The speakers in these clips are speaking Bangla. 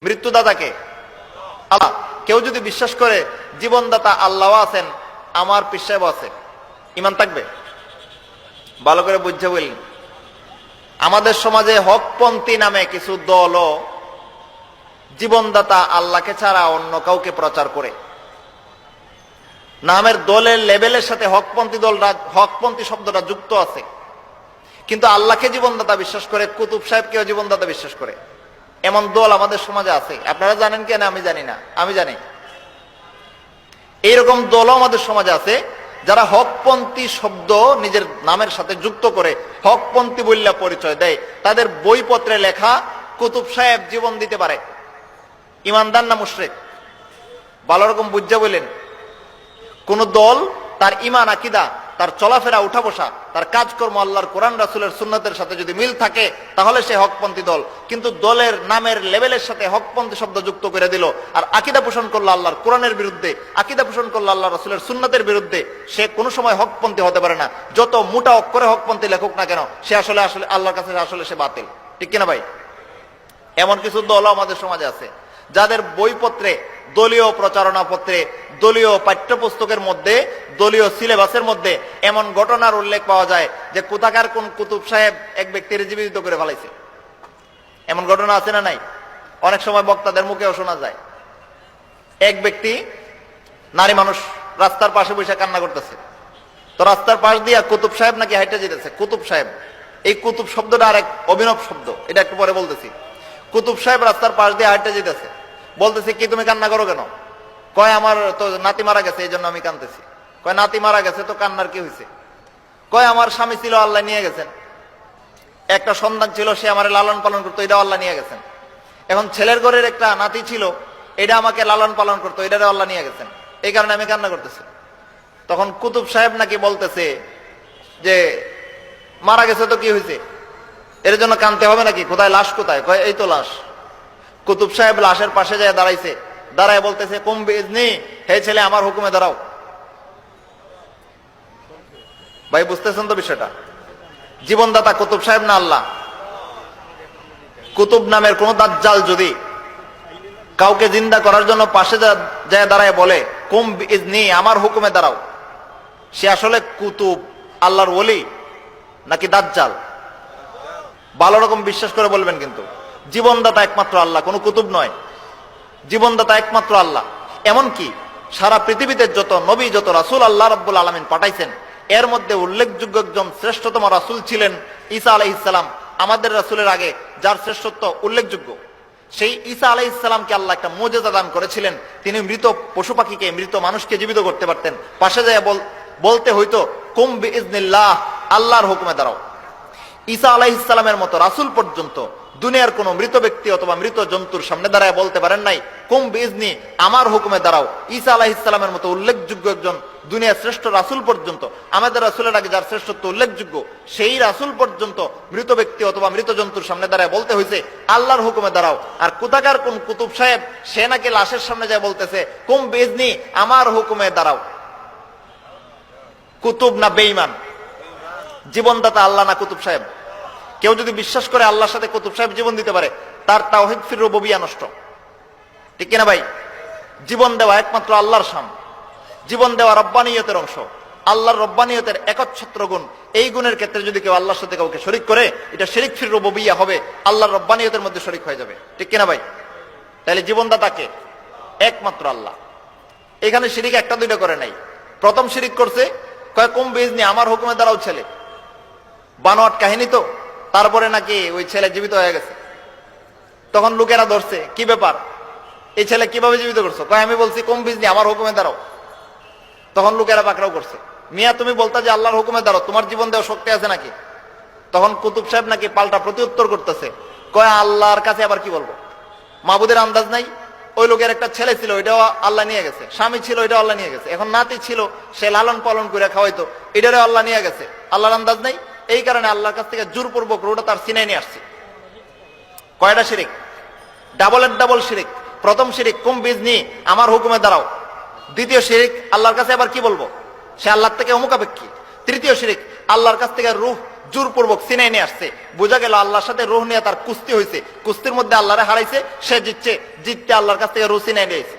মৃত্যুদাতাকে আল্লাহ। কেউ যদি বিশ্বাস করে জীবনদাতা আল্লাহ আছেন, আমার পীর সাহেব আছে, ইমান থাকবে? ভালো করে বুঝতে বললেন। আমাদের সমাজে হকপন্থী নামে কিছু দল জীবনদাতা আল্লাহকে ছাড়া অন্য কাউকে প্রচার করে। নামের দলের লেভেলের সাথে হকপন্থী শব্দটা যুক্ত আছে, কিন্তু আল্লাহকে জীবনদাতা বিশ্বাস করে, কুতুব সাহেবকেও জীবনদাতা বিশ্বাস করে। এমন দল আমাদের সমাজে আছে। আপনারা জানেন কেন? আমি জানি না, আমি জানি। এইরকম দলও আমাদের সমাজে আছে যারা হকপন্থী শব্দ নিজের নামের সাথে যুক্ত করে হকপন্থী বললে পরিচয় দেয়। তাদের বইপত্রে লেখা কুতুব সাহেব জীবন দিতে পারে। ইমানদার না মুশরিক? ভালো রকম বুঝা বললেন। কোন দল তার ইমান আকীদা, তার চলাফেরা উঠা বসা, তার কাজকর্ম আল্লাহর কোরআন রাসূলের সুন্নাতের সাথে যদি মিল থাকে তাহলে সে হকপন্থী দল। কিন্তু দলের নামের লেভেলের সাথে হকপন্থী শব্দ যুক্ত করে দিল আর আকীদা পোষণ করলো আল্লাহর কোরআনের বিরুদ্ধে, আকীদা পোষণ করলো আল্লাহ রাসূলের সুন্নাতের বিরুদ্ধে, সে কোনো সময় হকপন্থী হতে পারে না। যত মোটা অক্ষরে হকপন্থী লেখক না কেন, সে আসলে আল্লাহর কাছে আসলে সে বাতিল। ঠিক কিনা ভাই? এমন কিছু দলও আমাদের সমাজে আছে যাদের বইপত্রে, দলীয় প্রচারণা পত্রে, দলীয় পাঠ্যপুস্তকের মধ্যে, দলীয় সিলেবাসের মধ্যে এমন ঘটনার উল্লেখ পাওয়া যায় যে কোথাকার কোন কুতুব সাহেব এক ব্যক্তির জীবিত করে ফেলাইছে। এমন ঘটনা আছে না নাই? অনেক সময় বক্তাদের মুখেও শোনা যায়। এক ব্যক্তি, নারী মানুষ, রাস্তার পাশে বসে কান্না করতেছে। তো রাস্তার পাশ দিয়া কুতুব সাহেব নাকি হাইটে যেতেছে। কুতুব সাহেব, এই কুতুব শব্দটা আর এক অভিনব শব্দ, এটা একটু পরে বলতেছি। কুতুব সাহেব রাস্তার পাশ দিয়ে হাইটে যেতেছে, বলতেছে কি তুমি কান্না করো কেন? কয় আমার তো নাতি মারা গেছে, এই জন্য আমি কাঁদতেছি। কয় নাতি মারা গেছে তো কান্নার কি হয়েছে? কয় আমার স্বামী ছিল, আল্লাহ নিয়ে গেছেন। একটা সন্তান ছিল, সে আমার লালন পালন করতো, এটা আল্লাহ নিয়ে গেছেন। এখন ছেলের ঘরের একটা নাতি ছিল, এটা আমাকে লালন পালন করতো, এটারে আল্লাহ নিয়ে গেছেন, এই কারণে আমি কান্না করতেছি। তখন কুতুব সাহেব নাকি বলতেছে যে মারা গেছে তো কি হয়েছে, এর জন্য কাঁদতে হবে নাকি? কোথায় লাশ? কোথায়? কয় এই তো লাশ। কুতুব সাহেব লাশের পাশে যায় দাঁড়াইছে, দাঁড়ায় বলতেছে কুম বিইজনি, হে ছেলে আমার হুকুমে দাঁড়াও। ভাই বুঝতেছেন তো বিষয়টা? জীবনদাতা কুতুব সাহেব না আল্লাহ? কুতুব নামের কোন দাজ্জাল যদি কাউকে জিন্দা করার জন্য পাশে যায় দাঁড়ায় বলে কুম বিইজনি, আমার হুকুমে দাঁড়াও, সে আসলে কুতুব, আল্লাহর ওলি নাকি দাজ্জাল? ভালো রকম বিশ্বাস করে বলবেন। কিন্তু জীবনদাতা একমাত্র আল্লাহ, কোনো কুতুব নয়। জীবনদাতা একমাত্র আল্লাহ। এমনকি সারা পৃথিবীতে যত নবী, যত রাসূল আল্লাহ রাব্বুল আলামিন পাঠাইছেন, এর মধ্যে উল্লেখযোগ্য একজন শ্রেষ্ঠতম রাসূল ছিলেন ঈসা আলাইহিস সালাম। আমাদের রাসূলের আগে যার শ্রেষ্ঠত্ব উল্লেখযোগ্য, সেই ঈসা আলাইহিস সালামকে আল্লাহ একটা মুজিজা দান করেছিলেন। তিনি মৃত পশু পাখিকে, মৃত মানুষকে জীবিত করতে পারতেন। পাশে যায় বলতে হইতো কুম বিইজনিল্লাহ, আল্লাহর হুকুমে দাঁড়াও। ঈসা আলাইহিস সালামের মতো রাসূল পর্যন্ত দুনিয়ার কোন মৃত ব্যক্তি অথবা মৃত জন্তুর সামনে দাঁড়ায় বলতে পারেন নাই কুম বিইজনি, আমার হুকুমে দাঁড়াও। ঈসা আলাইহিস সালামের মতো উল্লেখযোগ্য একজন দুনিয়ার শ্রেষ্ঠ রাসূল পর্যন্ত, আমাদের রাসূলের আগে যার শ্রেষ্ঠত্ব উল্লেখযোগ্য, সেই রাসূল পর্যন্ত মৃত ব্যক্তি অথবা মৃত জন্তুর সামনে দাঁড়ায় বলতে হয়েছে আল্লাহর হুকুমে দাঁড়াও। আর কোথাকার কোন কুতুব সাহেব, সে নাকি লাশের সামনে যায় বলতেছে কুম বিইজনি, আমার হুকুমে দাঁড়াও। কুতুব না বেঈমান? জীবনদাতা আল্লাহ না কুতুব সাহেব? কেউ যদি বিশ্বাস করে আল্লাহর সাথে কুতুব সাহেব জীবন দিতে পারে, তার তাওহীদ ফির রুবুবিয়্যাহ নষ্ট। ঠিক কিনা ভাই? জীবন দেওয়া একমাত্র আল্লাহর শান, জীবন দেওয়া রব্বানিয়তের অংশ, আল্লাহর রব্বানিয়তের একচ্ছত্র গুণ। এই গুণের ক্ষেত্রে যদি কেউ আল্লাহর সাথে কাউকে শরীক করে, এটা শিরক ফির রুবুবিয়্যাহ হবে, আল্লাহর রব্বানিয়তের মধ্যে শরীক হয়ে যাবে। ঠিক কিনা ভাই? তাহলে জীবনদাতাকে একমাত্র আল্লাহ। এখানে শিরিক একটা দুইটা করে নাই। প্রথম শিরিক করছে কয় কুম বিইজনি, আমার হুকুমে দাঁড়াও ছেলে। বানোয়াট কাহিনী তো। তারপরে নাকি ওই ছেলে জীবিত হয়ে গেছে। তখন লোকেরা ধরছে, কি ব্যাপার, এই ছেলে কিভাবে জীবিত করছো? কয় আমি বলছি কুম বিইজনি, আমার হুকুমে দাঁড়াও। তখন লোকেরা পাকড়াও করছে, মিয়া তুমি বলতা যে আল্লাহর হুকুমে দাঁড়াও, তোমার জীবন দেওয়ার শক্তি আছে নাকি? তখন কুতুব সাহেব নাকি পাল্টা প্রত্যুত্তর করতেছে, কয় আল্লাহর কাছে আবার কি বলবো, মাবুদের আন্দাজ নাই। ওই লোকের একটা ছেলে ছিল, এটাও আল্লাহ নিয়ে গেছে। স্বামী ছিল, এটাও আল্লাহ নিয়ে গেছে। এখন নাতি ছিল, সে লালন পালন করে খাওয়াইতো, এটারও আল্লাহ নিয়ে গেছে। আল্লাহর আন্দাজ নাই। এই কারণে আল্লাহর কাছ থেকে জোরপূর্বক রোটা তার সিনাই নিয়ে আসছে। কয়টা শিরিক? ডাবলের ডাবল শিরিক। প্রথম শিরিক কুম বিইজনি, আমার হুকুমে দাঁড়াও। দ্বিতীয় শিরিক আল্লাহর কাছে আবার কি বলবো, সে আল্লাহর থেকে মুখাপেক্ষী। তৃতীয় শিরিক আল্লাহর কাছ থেকে রূহ জোরপূর্বক সিনাই নিয়ে আসছে। বোঝা গেল আল্লাহর সাথে রুহ নিয়ে তার কুস্তি হয়েছে, কুস্তির মধ্যে আল্লাহরে হারাইছে, সে জিততে আল্লাহর কাছ থেকে রুহ সিনাই নিয়েছে।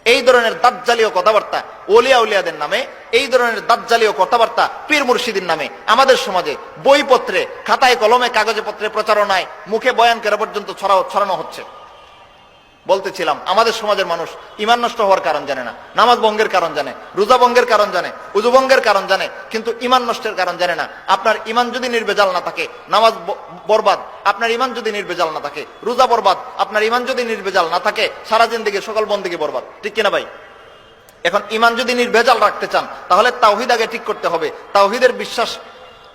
এই ধরনের দাজ্জালীয় কথাবার্তা ওলিয়া উলিয়াদের নামে, এই ধরনের দাজ্জালীয় কথাবার্তা পীর মুর্শিদের নামে আমাদের সমাজে বইপত্রে, খাতায় কলমে, কাগজে পত্রে প্রচারণায়, মুখে বয়ান করা পর্যন্ত ছড়ানো হচ্ছে। বলতেছিলাম আমাদের সমাজের মানুষ ঈমান নষ্ট হওয়ার কারণ জানে না, নামাজ ভঙ্গের কারণ জানে, রোজা ভঙ্গের কারণ জানে, উযু ভঙ্গের কারণ জানে, কিন্তু ঈমান নষ্টের কারণ জানে না। আপনার ঈমান যদি নির্ভেজাল না থাকে, নামাজ বরবাদ। আপনার ঈমান যদি নির্ভেজাল না থাকে, রোজা বরবাদ। আপনার ঈমান যদি নির্ভেজাল না থাকে, সারা জিন্দেগি সকল বন্দেগী বরবাদ। ঠিক কিনা ভাই? এখন ঈমান যদি নির্ভেজাল রাখতে চান, তাহলে তাওহীদ আগে ঠিক করতে হবে। তাওহীদের বিশ্বাস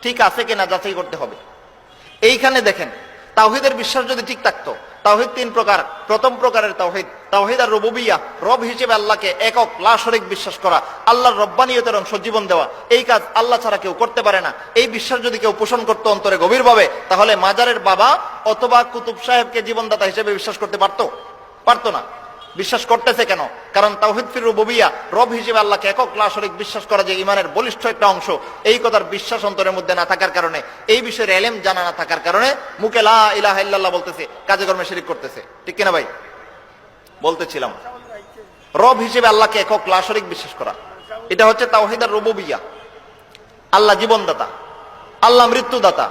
ঠিক আছে কিনা যাচাই করতে হবে। এইখানে দেখেন, তাওহীদের বিশ্বাস যদি ঠিক থাকতো, তাওহীদ তিন প্রকার। প্রথম প্রকারের তাওহীদ, তাওহীদ আর রুবুবিয়্যাহ, রব হিসেবে আল্লাহকে একক লা শরীক বিশ্বাস করা, আল্লাহর রব্বানিয়তের অংশ জীবন দেওয়া। এই কাজ আল্লাহ ছাড়া কেউ করতে পারে না। এই বিশ্বাস যদি কেউ পোষণ করতো অন্তরে গভীরভাবে, তাহলে মাজারের বাবা অথবা কুতুব সাহেবকে জীবনদাতা হিসেবে বিশ্বাস করতে পারতো না। বিশ্বাস করতেছে কেন? কারণ তাওহীদ ফির রুবুবিয়্যাহ, রব হিসেবে আল্লাহকে একক লা শরীক বিশ্বাস করা যে ঈমানের বলিষ্ঠ একটা অংশ, এই কথার বিশ্বাস অন্তরের মধ্যে না থাকার কারণে, এই বিষয়ের ইলম জানা না থাকার কারণে মুখে লা ইলাহা ইল্লাল্লাহ বলতেছে, কাজে কর্মে শিরক করতেছে। ঠিক কিনা ভাই? বলতেছিলাম রব হিসেবে আল্লাহকে একক লা শরীক বিশ্বাস করা, এটা হচ্ছে তাওহীদ আর রুবুবিয়্যাহ। আল্লাহ জীবনদাতা, আল্লাহ মৃত্যুদাতা,